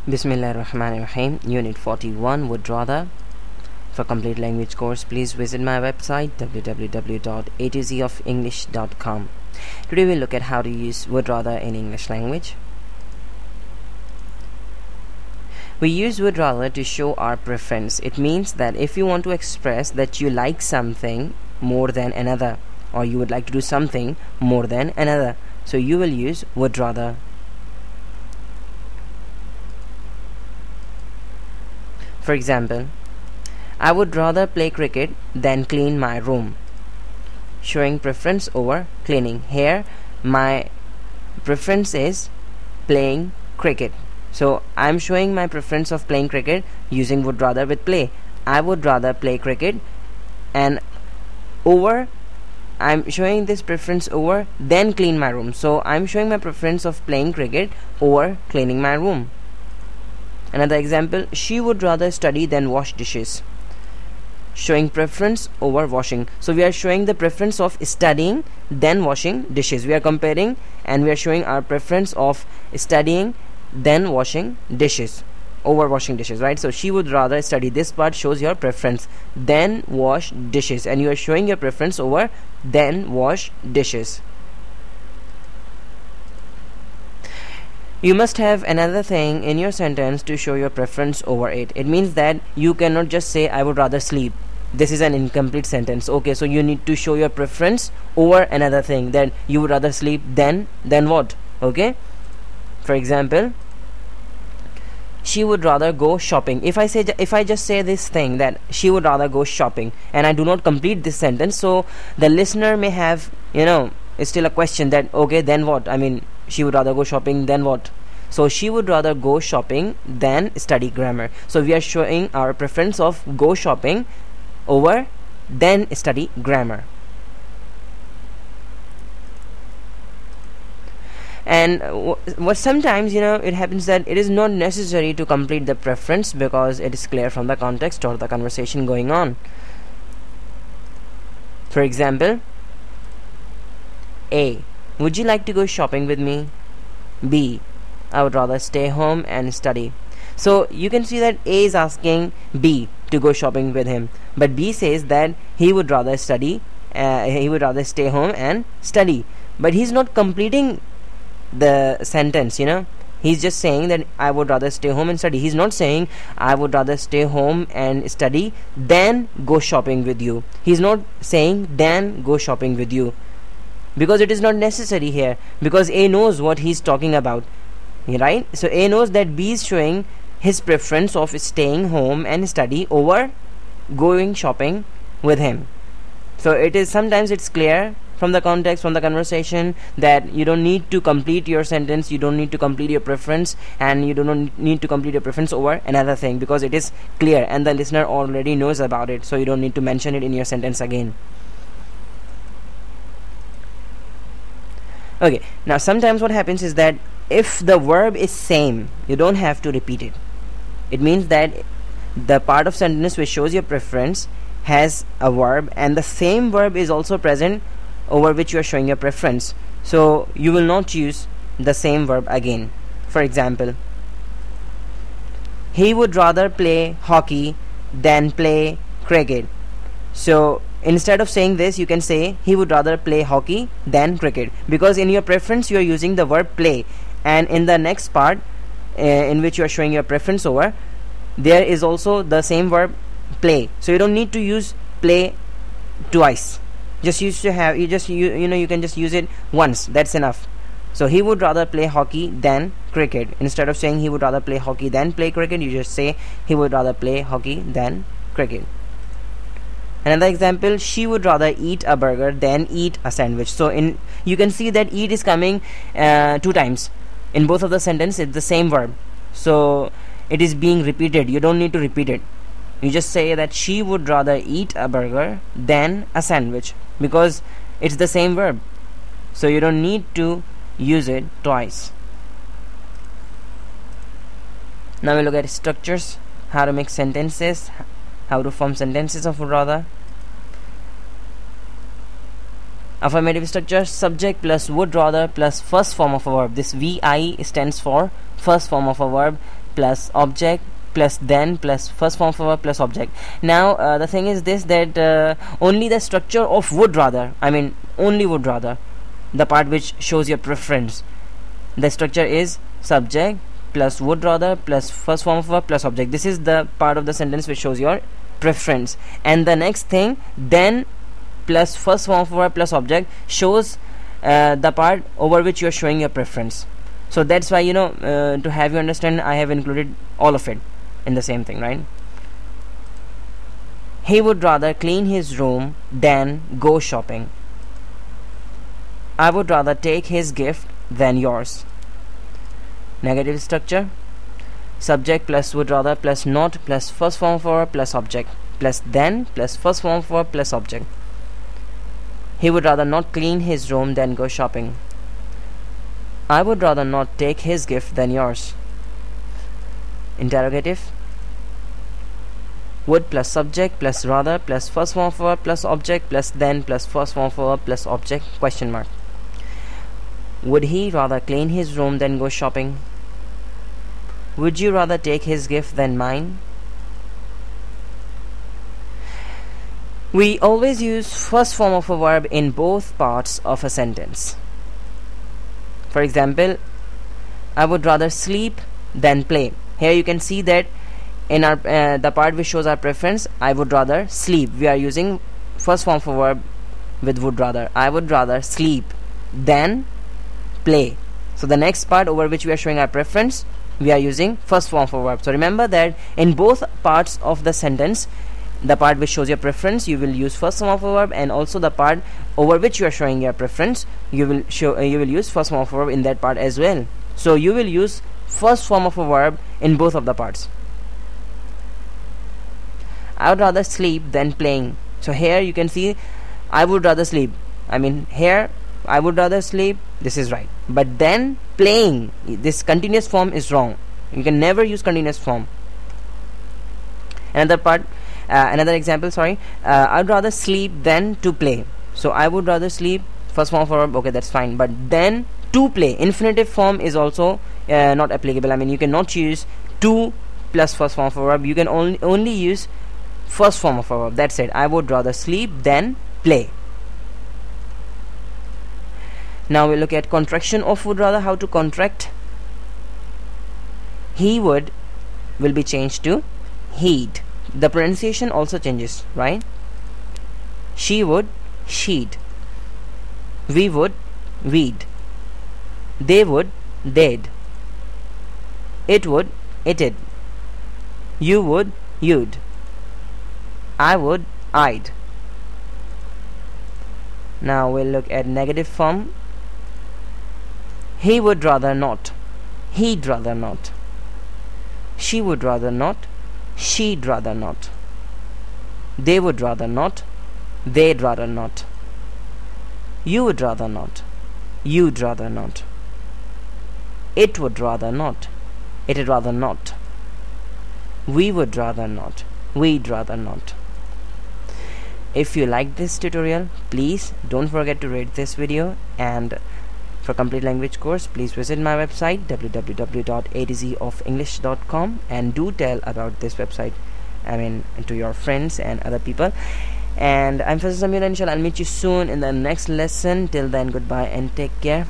Bismillahirrahmanirrahim. Unit 41, Would Rather. For complete language course, please visit my website www.a2zoфenglish.com. Today we'll look at how to use would rather in English language. We use would rather to show our preference. It means that if you want to express that you like something more than another, or you would like to do something more than another, so you will use would rather. For example, I would rather play cricket than clean my room. Showing preference over cleaning. Here my preference is playing cricket, so I'm showing my preference of playing cricket using would rather with play. I would rather play cricket, and over I'm showing this preference over then clean my room, so I'm showing my preference of playing cricket over cleaning my room. Another example, she would rather study than wash dishes. Showing preference over washing. So we are showing the preference of studying then washing dishes. We are comparing and we are showing our preference of studying then washing dishes over washing dishes, right? So she would rather study. This part shows your preference, then wash dishes, and you are showing your preference over then wash dishes. You must have another thing in your sentence to show your preference over it. It means that you cannot just say I would rather sleep. This is an incomplete sentence. Okay, so you need to show your preference over another thing, that you would rather sleep than what. Okay, for example, she would rather go shopping. If I just say this thing, that she would rather go shopping, and I do not complete this sentence, so the listener may have, it's still a question that, okay, then what? I mean, she would rather go shopping, then what? So she would rather go shopping than study grammar. So we are showing our preference of go shopping over then study grammar. And what sometimes it happens that it is not necessary to complete the preference because it is clear from the context or the conversation going on. For example, A, would you like to go shopping with me? B, I would rather stay home and study. So you can see that A is asking B to go shopping with him, but B says that he would rather study, he would rather stay home and study, but he's not completing the sentence. He's just saying that I would rather stay home and study. He's not saying I would rather stay home and study than go shopping with you. He's not saying then go shopping with you, because it is not necessary here, because A knows what he's talking about, right? So A knows that B is showing his preference of staying home and study over going shopping with him. So it is, sometimes it's clear from the context, from the conversation, that you don't need to complete your sentence, you don't need to complete your preference, and you don't need to complete your preference over another thing, because it is clear and the listener already knows about it, so you don't need to mention it in your sentence again. Okay, now sometimes what happens is that if the verb is same, you don't have to repeat it. It means that the part of sentence which shows your preference has a verb, and the same verb is also present over which you are showing your preference, so you will not use the same verb again. For example, he would rather play hockey than play cricket. So instead of saying this, you can say he would rather play hockey than cricket, because in your preference you are using the verb play, and in the next part in which you are showing your preference over, there is also the same verb play, so you don't need to use play twice. You can just use it once, that's enough. So he would rather play hockey than cricket. Instead of saying he would rather play hockey than play cricket, you just say he would rather play hockey than cricket. Another example, she would rather eat a burger than eat a sandwich. So you can see that eat is coming 2 times in both of the sentences. It's the same verb, so it is being repeated. You don't need to repeat it. You just say that she would rather eat a burger than a sandwich, because it's the same verb, so you don't need to use it twice. Now we look at structures, how to make sentences, how to form sentences of would rather. Affirmative structure: subject plus would rather plus first form of a verb. This VI stands for first form of a verb plus object plus then plus first form of a verb plus object. Now the thing is this, that only the structure of would rather, I mean only would rather, the part which shows your preference, the structure is subject plus would rather plus first form of verb plus object. This is the part of the sentence which shows your preference, and the next thing, then plus first form of verb plus object, shows the part over which you are showing your preference. So that's why, to have you understand, I have included all of it in the same thing, right? He would rather clean his room than go shopping. I would rather take his gift than yours. Negative structure, subject plus would rather plus not plus first form of verb plus object plus then plus first form of verb plus object. He would rather not clean his room than go shopping. I would rather not take his gift than yours. Interrogative, would plus subject plus rather plus first form of verb plus object plus then plus first form of verb plus object, question mark. Would he rather clean his room than go shopping? Would you rather take his gift than mine? We always use first form of a verb in both parts of a sentence. For example, I would rather sleep than play. Here you can see that in our the part which shows our preference, I would rather sleep, we are using first form of a verb with would rather. I would rather sleep than play. So the next part over which we are showing our preference, we are using first form of a verb. So remember that in both parts of the sentence, the part which shows your preference, you will use first form of a verb, and also the part over which you are showing your preference, you will use first form of a verb in that part as well. So you will use first form of a verb in both of the parts. I would rather sleep than playing. So here you can see I would rather sleep. I mean here I would rather sleep, this is right. But then playing, this continuous form is wrong. You can never use continuous form. Another example, I would rather sleep than to play. So I would rather sleep, first form of a verb, okay, that's fine. But then to play, infinitive form is also not applicable. I mean you cannot use to plus first form of a verb. You can only use first form of a verb. That's it. I would rather sleep than play. Now we look at contraction of would rather. How to contract? He would will be changed to he'd. The pronunciation also changes, right? She would, she'd. We would, we'd. They would, they'd. It would, it'd. You would, you'd. I would, I'd. Now we'll look at negative form. He would rather not. He'd rather not. She would rather not. She'd rather not. They would rather not. They'd rather not. You would rather not. You'd rather not. It would rather not. It'd rather not. We would rather not. We'd rather not. If you like this tutorial, please don't forget to rate this video, and for complete language course, please visit my website www.atzoffenglish.com and do tell about this website, to your friends and other people. And I'm Faisal Samir, inshallah I'll meet you soon in the next lesson. Till then, goodbye and take care.